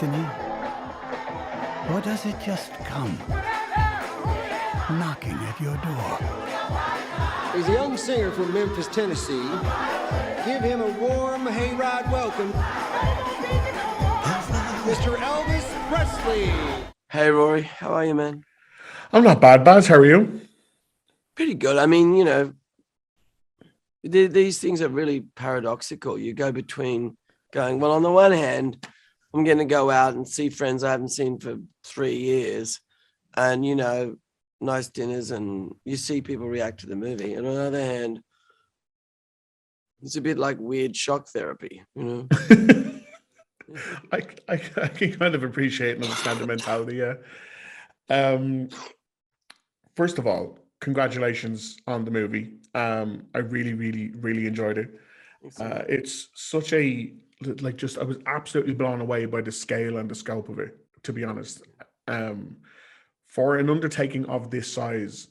destiny? Or does it just come knocking at your door? He's a young singer from Memphis, Tennessee. Give him a warm hayride welcome, Mr. Elvis Presley. Hey, Rory, how are you, man? I'm not bad, Baz. How are you? Pretty good. I mean, you know, these things are really paradoxical. You go between going, well, on the one hand, I'm going to go out and see friends I haven't seen for 3 years, and, you know, nice dinners, and you see people react to the movie. And on the other hand, it's a bit like weird shock therapy, you know? I can kind of appreciate and understand the mentality, yeah. First of all, congratulations on the movie. I really, really, really enjoyed it. It's such a, like, just, I was absolutely blown away by the scale and the scope of it, to be honest. For an undertaking of this size,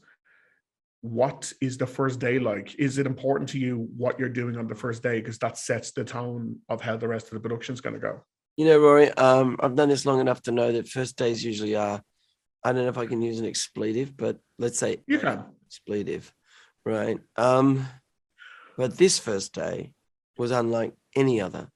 what is the first day like? Is it important to you what you're doing on the first day? Because that sets the tone of how the rest of the production is going to go. You know, Rory, I've done this long enough to know that first days usually are, I don't know if I can use an expletive, but let's say You can. expletive, right? But this first day was unlike any other,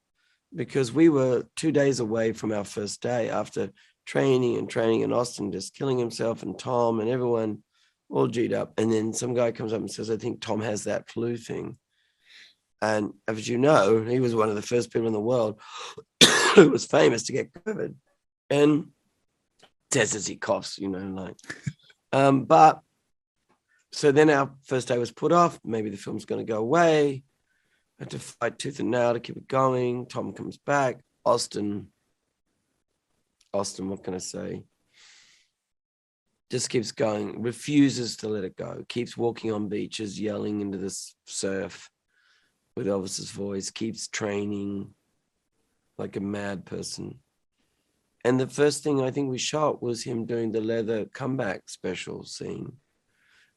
because we were 2 days away from our first day after training, and Austin just killing himself, and Tom and everyone all G'd up. And then some guy comes up and says, I think Tom has that flu thing. And as you know, he was one of the first people in the world who was famous to get COVID. And says as he coughs, you know, like, but so then our first day was put off. Maybe the film's going to go away. I had to fight tooth and nail to keep it going. Tom comes back. Austin, what can I say? Just keeps going, refuses to let it go, keeps walking on beaches, yelling into the surf with Elvis's voice, keeps training like a mad person. And the first thing I think we shot was him doing the leather comeback special scene.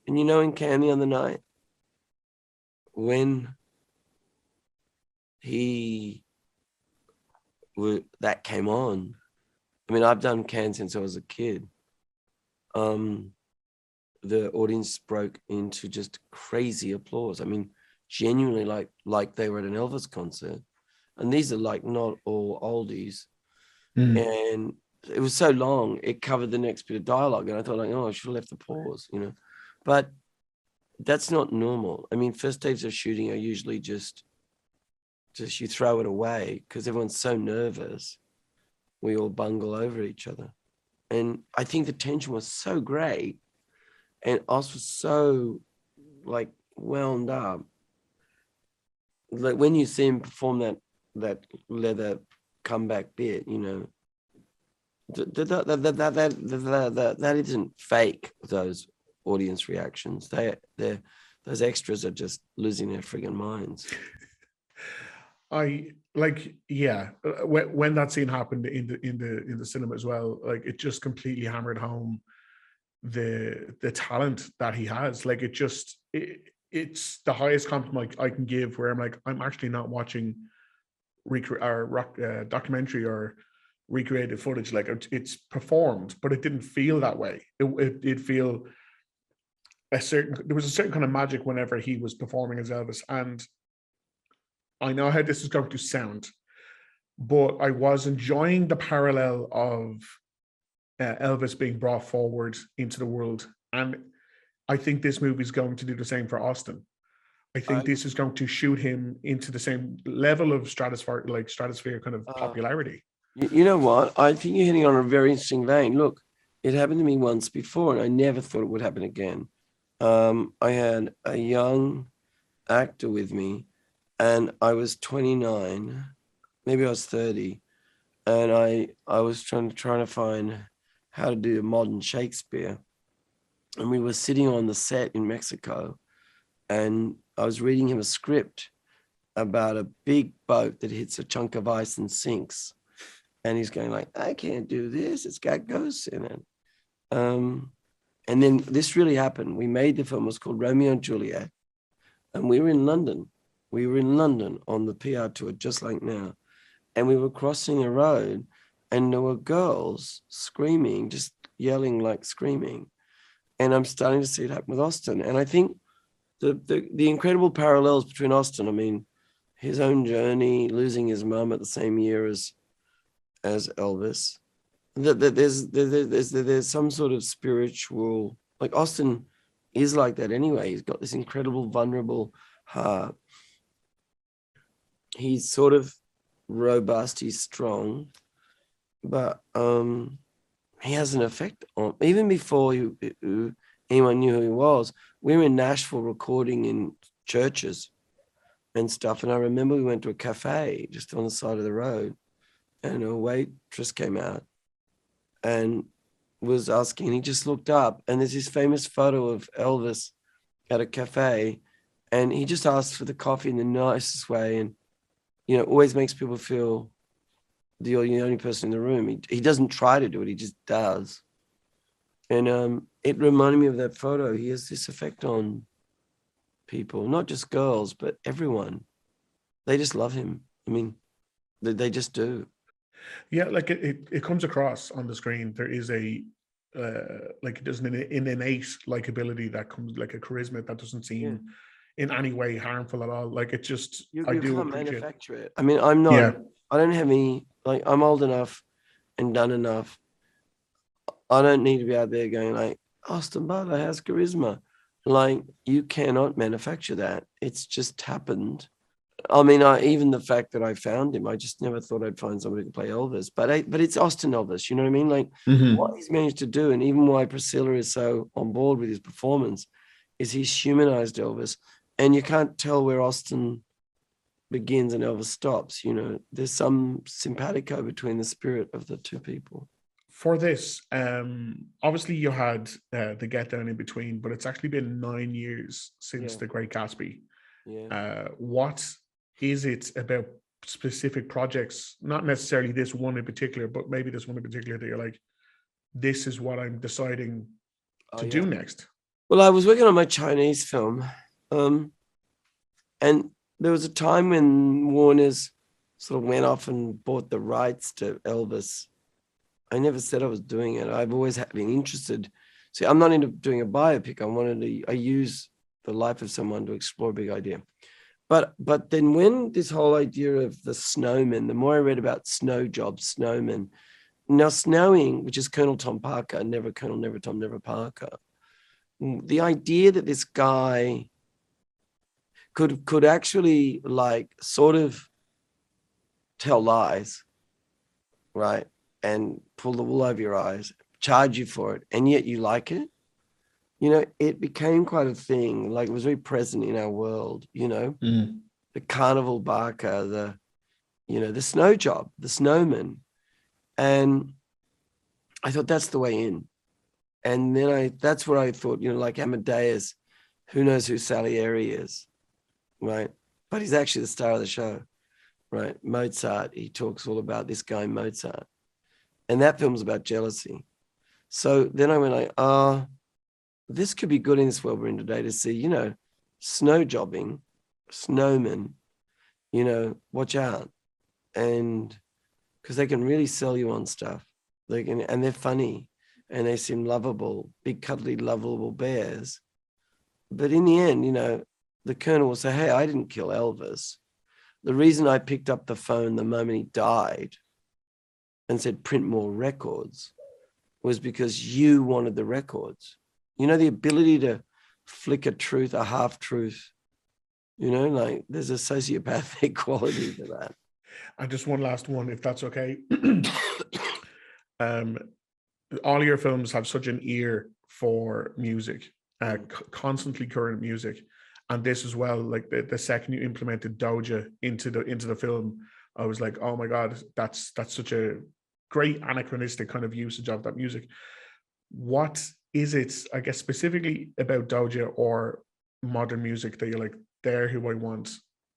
And you know, in Cannes the other night, when that came on, I mean, I've done Cannes since I was a kid. The audience broke into just crazy applause. I mean, genuinely like they were at an Elvis concert. And these are like not all oldies. And it was so long, it covered the next bit of dialogue. And I thought, like, oh, I should have left the pause, you know. But that's not normal. I mean, first days of shooting are usually just you throw it away because everyone's so nervous. We all bungle over each other. And I think the tension was so great. And Oz was so, like, wound up. Like, when you see him perform that leather comeback bit, you know, that isn't fake, those audience reactions. Those extras are just losing their friggin' minds. I like, yeah. When that scene happened in the cinema as well, like, it just completely hammered home the talent that he has. Like, it's the highest compliment I can give, where I'm like, I'm actually not watching documentary or recreated footage. Like, it's performed, but it didn't feel that way. It feel there was a certain kind of magic whenever he was performing as Elvis. And I know how this is going to sound, but I was enjoying the parallel of Elvis being brought forward into the world. And I think this movie is going to do the same for Austin. I think this is going to shoot him into the same level of stratosphere kind of popularity. You know what? I think you're hitting on a very interesting vein. Look, it happened to me once before, and I never thought it would happen again. I had a young actor with me, and I was 29, maybe I was 30, and I was trying to find how to do modern Shakespeare. And we were sitting on the set in Mexico, and I was reading him a script about a big boat that hits a chunk of ice and sinks. And he's going like, I can't do this. It's got ghosts in it. And then this really happened. We made the film. It was called Romeo and Juliet. And we were in London. We were in London on the PR tour, just like now. And we were crossing a road, and there were girls screaming, just yelling like screaming. And I'm starting to see it happen with Austin. And I think the incredible parallels between Austin, I mean, his own journey, losing his mum at the same year as Elvis, that there's some sort of spiritual, like Austin is like that anyway. He's got this incredible, vulnerable heart. He's sort of robust, he's strong, but he has an effect on, even before anyone knew who he was. We were in Nashville recording in churches and stuff. And I remember we went to a cafe just on the side of the road, and a waitress came out and was asking, he just looked up, and there's this famous photo of Elvis at a cafe, and he just asked for the coffee in the nicest way. And, always makes people feel you're the only person in the room. He doesn't try to do it, he just does. And it reminded me of that photo. He has this effect on people, not just girls, but everyone. They just love him. I mean, they just do. Yeah, like it comes across on the screen. There is there's an innate likability that comes, like a charisma that doesn't seem in any way harmful at all. Like it just, You I do can't appreciate. manufacture it. I mean, I'm not, I don't have any, like, I'm old enough and done enough. I don't need to be out there going like, Austin Butler has charisma. Like, you cannot manufacture that. It's just happened. I mean, even the fact that I found him, I just never thought I'd find somebody who could play Elvis. But it's Austin Elvis, you know what I mean? Like, what he's managed to do, and even why Priscilla is so on board with his performance, is he's humanized Elvis. And you can't tell where Austin begins and Elvis stops. There's some simpatico between the spirit of the two people. For this, obviously you had the Get Down in between, but it's actually been 9 years since The Great Gatsby. What is it about specific projects, not necessarily this one in particular, but maybe this one in particular, that you're like, this is what I'm deciding to do next? Well, I was working on my Chinese film, and there was a time when Warner's sort of went off and bought the rights to Elvis. I never said I was doing it. I've always been interested. See, I'm not into doing a biopic. I use the life of someone to explore a big idea. But then when this whole idea of the snowman, the more I read about snow jobs, snowmen, now snowing, which is Colonel Tom Parker, never Colonel, never Tom, never Parker. The idea that this guy could actually like sort of tell lies, right? And pull the wool over your eyes, charge you for it, and yet you like it. It became quite a thing. Like, it was very present in our world, the carnival barker, the snow job, the snowman. And I thought that's the way in. And then that's what I thought, like Amadeus, who knows who Salieri is, right? But he's actually the star of the show, right? Mozart, he talks all about this guy, Mozart. And that film's about jealousy. So then I went like, this could be good in this world we're in today to see, snow jobbing, snowmen, watch out. And because they can really sell you on stuff. And they're funny and they seem lovable, big, cuddly, lovable bears. But in the end, the colonel will say, hey, I didn't kill Elvis. The reason I picked up the phone the moment he died and said, print more records, was because you wanted the records. The ability to flick a truth, a half truth, like there's a sociopathic quality to that. And just one last one, if that's okay. All your films have such an ear for music, constantly current music. And this as well, like the second you implemented Doja into the film, I was like, oh my God, that's such a great anachronistic kind of usage of that music. What is it, I guess, specifically about Doja or modern music that you're like, they're who I want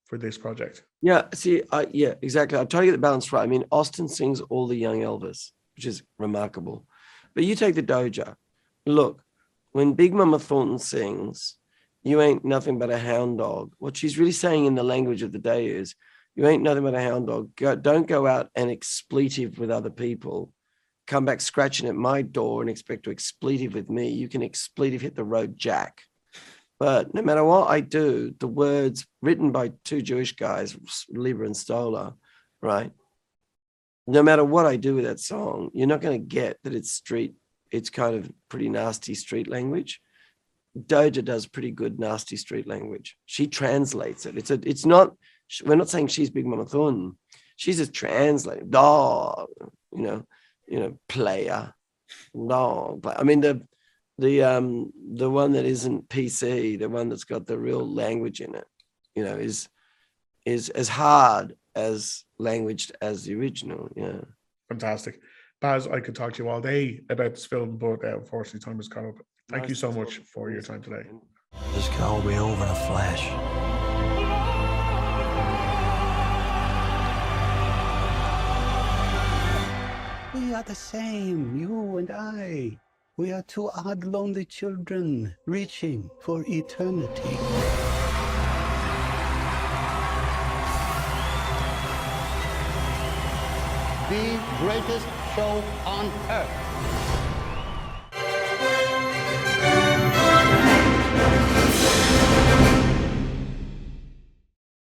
for this project? Yeah, see, yeah, exactly. I'm trying to get the balance right. I mean, Austin sings all the young Elvis, which is remarkable. But you take the Doja. Look, when Big Mama Thornton sings, you ain't nothing but a hound dog, what she's really saying in the language of the day is, You ain't nothing but a hound dog. Don't go out and expletive with other people. Come back scratching at my door and expect to expletive with me. You can expletive hit the road, Jack. But no matter what I do, the words written by two Jewish guys, Lieber and Stoller, right? No matter what I do with that song, you're not going to get that it's street. It's kind of pretty nasty street language. Doja does pretty good nasty street language. She translates it. It's not. We're not saying she's Big Mama Thun. She's just translating. Dog, player. Dog. I mean the one that isn't PC, the one that's got the real language in it, is as hard as languaged as the original. Yeah. Fantastic. Baz, I could talk to you all day about this film, but unfortunately time has gone up. Thank you so much for your time today. This can all be over in a flash. We are the same, you and I. We are two odd, lonely children reaching for eternity. The greatest show on earth.